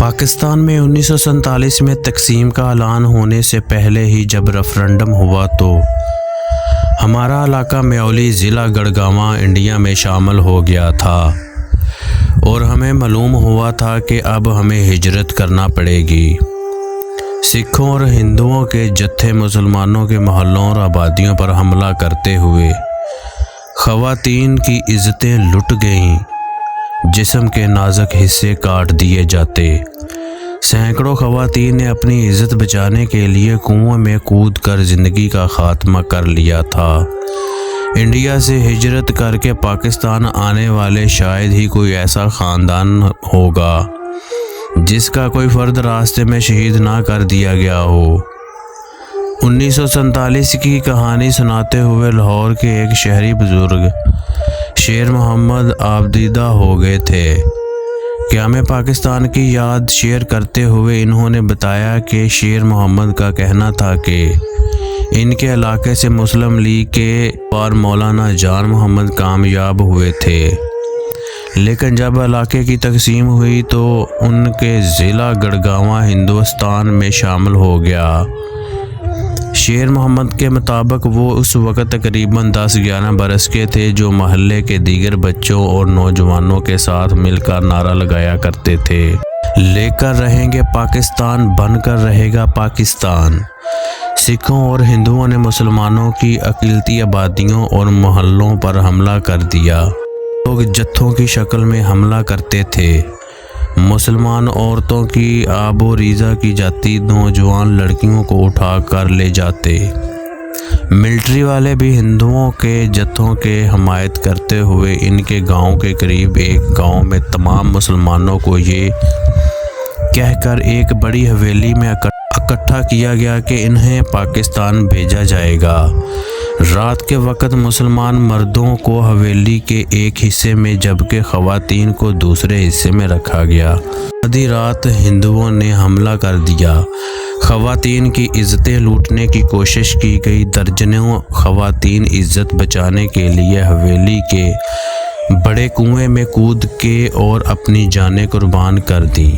پاکستان میں 1947 میں تقسیم کا اعلان ہونے سے پہلے ہی جب ریفرنڈم ہوا تو ہمارا علاقہ میولی ضلع گڑگاواں انڈیا میں شامل ہو گیا تھا اور ہمیں معلوم ہوا تھا کہ اب ہمیں ہجرت کرنا پڑے گی۔ سکھوں اور ہندوؤں کے جتھے مسلمانوں کے محلوں اور آبادیوں پر حملہ کرتے ہوئے خواتین کی عزتیں لٹ گئیں، جسم کے نازک حصے کاٹ دیے جاتے۔ سینکڑوں خواتین نے اپنی عزت بچانے کے لیے کنویں میں کود کر زندگی کا خاتمہ کر لیا تھا۔ انڈیا سے ہجرت کر کے پاکستان آنے والے شاید ہی کوئی ایسا خاندان ہوگا جس کا کوئی فرد راستے میں شہید نہ کر دیا گیا ہو۔ 1947 کی کہانی سناتے ہوئے لاہور کے ایک شہری بزرگ شیر محمد آبدیدہ ہو گئے تھے۔ قیام پاکستان کی یاد شیئر کرتے ہوئے انہوں نے بتایا کہ شیر محمد کا کہنا تھا کہ ان کے علاقے سے مسلم لیگ کے اور مولانا جان محمد کامیاب ہوئے تھے، لیکن جب علاقے کی تقسیم ہوئی تو ان کے ضلع گڑگاواں ہندوستان میں شامل ہو گیا۔ شیر محمد کے مطابق وہ اس وقت تقریباً 10-11 برس کے تھے، جو محلے کے دیگر بچوں اور نوجوانوں کے ساتھ مل کر نعرہ لگایا کرتے تھے، لے کر رہیں گے پاکستان، بن کر رہے گا پاکستان۔ سکھوں اور ہندوؤں نے مسلمانوں کی اقلیتی آبادیوں اور محلوں پر حملہ کر دیا۔ لوگ جتھوں کی شکل میں حملہ کرتے تھے، مسلمان عورتوں کی آب و ریزہ کی جاتی، نوجوان لڑکیوں کو اٹھا کر لے جاتے۔ ملٹری والے بھی ہندوؤں کے جتھوں کے حمایت کرتے ہوئے ان کے گاؤں کے قریب ایک گاؤں میں تمام مسلمانوں کو یہ کہہ کر ایک بڑی حویلی میں اکٹھا کیا گیا کہ انہیں پاکستان بھیجا جائے گا۔ رات کے وقت مسلمان مردوں کو حویلی کے ایک حصے میں جبکہ خواتین کو دوسرے حصے میں رکھا گیا۔ آدھی رات ہندوؤں نے حملہ کر دیا، خواتین کی عزتیں لوٹنے کی کوشش کی گئی۔ درجنوں خواتین عزت بچانے کے لیے حویلی کے بڑے کنویں میں کود کے اور اپنی جانیں قربان کر دیں۔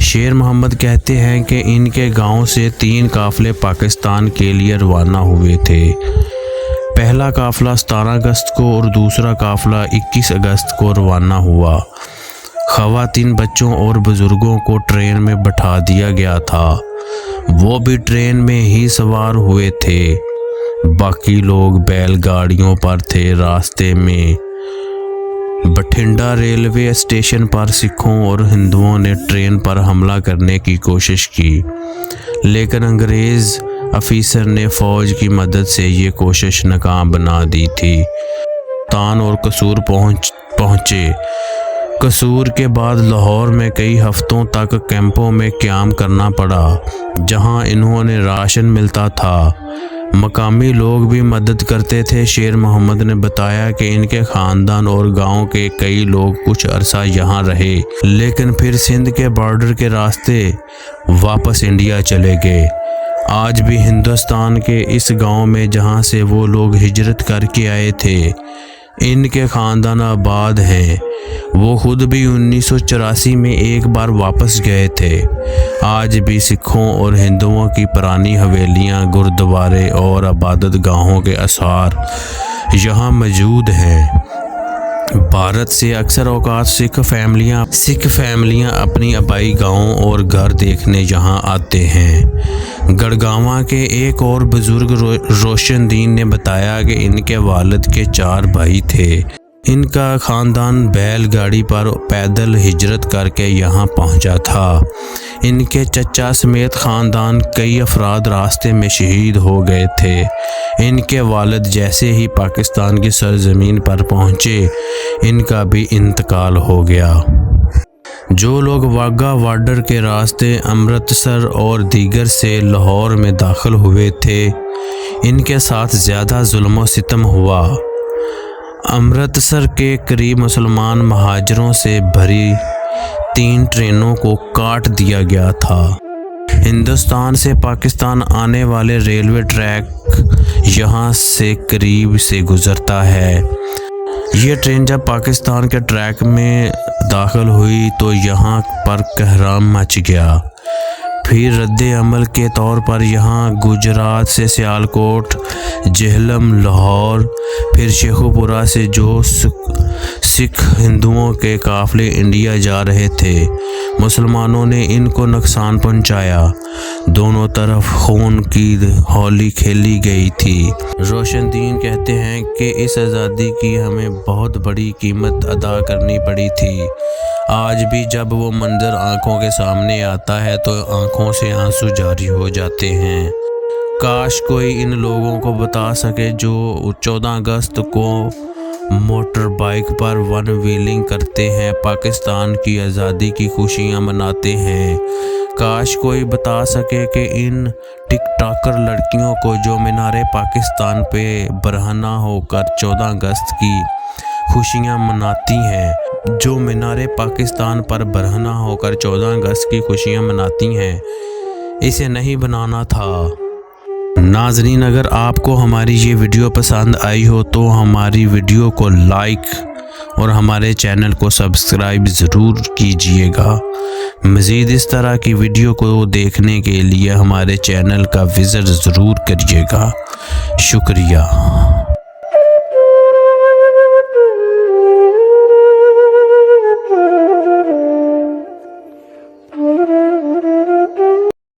شیر محمد کہتے ہیں کہ ان کے گاؤں سے 3 قافلے پاکستان کے لیے روانہ ہوئے تھے۔ پہلا قافلہ 17 اگست کو اور دوسرا قافلہ 21 اگست کو روانہ ہوا۔ خواتین، بچوں اور بزرگوں کو ٹرین میں بٹھا دیا گیا تھا، وہ بھی ٹرین میں ہی سوار ہوئے تھے۔ باقی لوگ بیل گاڑیوں پر تھے۔ راستے میں بٹھنڈا ریلوے اسٹیشن پر سکھوں اور ہندوؤں نے ٹرین پر حملہ کرنے کی کوشش کی، لیکن انگریز افیسر نے فوج کی مدد سے یہ کوشش ناکام بنا دی تھی۔ تان اور قصور پہنچے۔ قصور کے بعد لاہور میں کئی ہفتوں تک کیمپوں میں قیام کرنا پڑا، جہاں انہوں نے راشن ملتا تھا۔ مقامی لوگ بھی مدد کرتے تھے۔ شیر محمد نے بتایا کہ ان کے خاندان اور گاؤں کے کئی لوگ کچھ عرصہ یہاں رہے، لیکن پھر سندھ کے بارڈر کے راستے واپس انڈیا چلے گئے۔ آج بھی ہندوستان کے اس گاؤں میں جہاں سے وہ لوگ ہجرت کر کے آئے تھے، ان کے خاندان آباد ہیں۔ وہ خود بھی 1984 میں ایک بار واپس گئے تھے۔ آج بھی سکھوں اور ہندوؤں کی پرانی حویلیاں، گردوارے اور عبادت گاہوں کے آثار یہاں موجود ہیں۔ بھارت سے اکثر اوقات سکھ فیملیاں اپنی آبائی گاؤں اور گھر دیکھنے یہاں آتے ہیں۔ گڑگاواں کے ایک اور بزرگ روشن دین نے بتایا کہ ان کے والد کے 4 بھائی تھے۔ ان کا خاندان بیل گاڑی پر پیدل ہجرت کر کے یہاں پہنچا تھا۔ ان کے چچا سمیت خاندان کئی افراد راستے میں شہید ہو گئے تھے۔ ان کے والد جیسے ہی پاکستان کی سرزمین پر پہنچے، ان کا بھی انتقال ہو گیا۔ جو لوگ واگا بارڈر کے راستے امرتسر اور دیگر سے لاہور میں داخل ہوئے تھے، ان کے ساتھ زیادہ ظلم و ستم ہوا۔ امرتسر کے قریب مسلمان مہاجروں سے بھری 3 ٹرینوں کو کاٹ دیا گیا تھا۔ ہندوستان سے پاکستان آنے والے ریلوے ٹریک یہاں سے قریب سے گزرتا ہے۔ یہ ٹرین جب پاکستان کے ٹریک میں داخل ہوئی تو یہاں پر کہرام مچ گیا۔ پھر رد عمل کے طور پر یہاں گجرات سے سیالکوٹ، جہلم، لاہور، پھر شیخوپورہ سے جو سکھ ہندوؤں کے قافلے انڈیا جا رہے تھے، مسلمانوں نے ان کو نقصان پہنچایا۔ دونوں طرف خون کی ہولی کھیلی گئی تھی۔ روشن دین کہتے ہیں کہ اس آزادی کی ہمیں بہت بڑی قیمت ادا کرنی پڑی تھی۔ آج بھی جب وہ منظر آنکھوں کے سامنے آتا ہے تو آنکھوں سے آنسو جاری ہو جاتے ہیں۔ کاش کوئی ان لوگوں کو بتا سکے جو 14 اگست کو موٹر بائک پر ون ویلنگ کرتے ہیں، پاکستان کی آزادی کی خوشیاں مناتے ہیں۔ کاش کوئی بتا سکے کہ ان ٹک ٹاکر لڑکیوں کو جو مینار پاکستان پہ برہنہ ہو کر 14 اگست کی خوشیاں مناتی ہیں، جو مینار پاکستان پر برہنہ ہو کر 14 اگست کی خوشیاں مناتی ہیں، اسے نہیں بنانا تھا۔ ناظرین، اگر آپ کو ہماری یہ ویڈیو پسند آئی ہو تو ہماری ویڈیو کو لائک اور ہمارے چینل کو سبسکرائب ضرور کیجئے گا۔ مزید اس طرح کی ویڈیو کو دیکھنے کے لیے ہمارے چینل کا وزٹ ضرور کریے گا۔ شکریہ۔